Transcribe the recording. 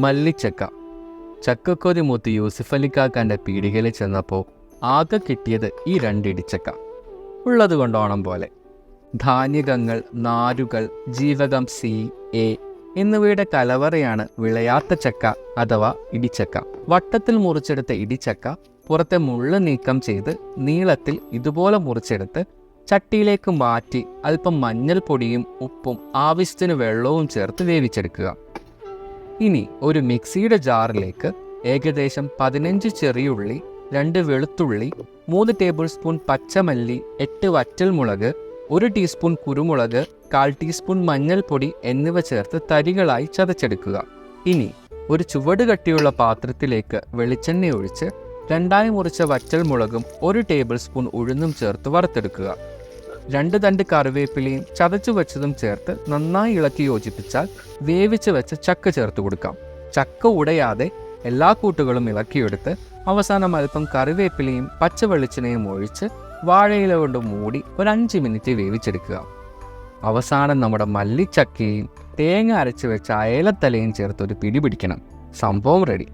മല്ലിച്ചക്ക. ചക്കക്കൊതി മൂത്ത് യൂസുഫലിക്കാക്കാൻ്റെ പീടികയിൽ ചെന്നപ്പോൾ ആകെ കിട്ടിയത് ഈ 2 ഇടിച്ചക്ക. ഉള്ളത് കൊണ്ടോണം പോലെ. ധാന്യകങ്ങൾ, നാരുകൾ, ജീവകം സി, എ എന്നിവയുടെ കലവറയാണ് വിളയാത്ത ചക്ക അഥവാ ഇടിച്ചക്ക. വട്ടത്തിൽ മുറിച്ചെടുത്ത ഇടിച്ചക്ക പുറത്തെ മുള്ള് നീക്കം ചെയ്ത് നീളത്തിൽ ഇതുപോലെ മുറിച്ചെടുത്ത് ചട്ടിയിലേക്ക് മാറ്റി അല്പം മഞ്ഞൾപ്പൊടിയും ഉപ്പും ആവശ്യത്തിന് വെള്ളവും ചേർത്ത് വേവിച്ചെടുക്കുക. ഇനി ഒരു മിക്സിയുടെ ജാറിലേക്ക് ഏകദേശം 15 ചെറിയുള്ളി, 2 വെളുത്തുള്ളി, 3 ടേബിൾ സ്പൂൺ പച്ചമല്ലി, 8 വറ്റൽമുളക്, 1 ടീസ്പൂൺ കുരുമുളക്, 1/4 ടീസ്പൂൺ മഞ്ഞൾപ്പൊടി എന്നിവ ചേർത്ത് തരികളായി ചതച്ചെടുക്കുക. ഇനി ഒരു ചുവട് കട്ടിയുള്ള പാത്രത്തിലേക്ക് വെളിച്ചെണ്ണ ഒഴിച്ച് 2ആയി മുറിച്ച വറ്റൽമുളകും 1 ടേബിൾ സ്പൂൺ ഉഴുന്നും ചേർത്ത് വറുത്തെടുക്കുക. 2 തണ്ട് കറിവേപ്പിലയും ചതച്ചു വെച്ചതും ചേർത്ത് നന്നായി ഇളക്കി യോജിപ്പിച്ചാൽ വേവിച്ച് വെച്ച ചക്ക ചേർത്ത് കൊടുക്കാം. ചക്ക ഉടയാതെ എല്ലാ കൂട്ടുകളും ഇളക്കിയെടുത്ത് അവസാനം അല്പം കറിവേപ്പിലയും പച്ച വെളിച്ചെണ്ണയും ഒഴിച്ച് വാഴയില കൊണ്ട് മൂടി ഒരു 5 മിനിറ്റ് വേവിച്ചെടുക്കുക. അവസാനം നമ്മുടെ മല്ലിച്ചക്കയും തേങ്ങ അരച്ച് വെച്ച അയലത്തലയും ചേർത്ത് ഒരു പിടി പിടിക്കണം. സംഭവം റെഡി.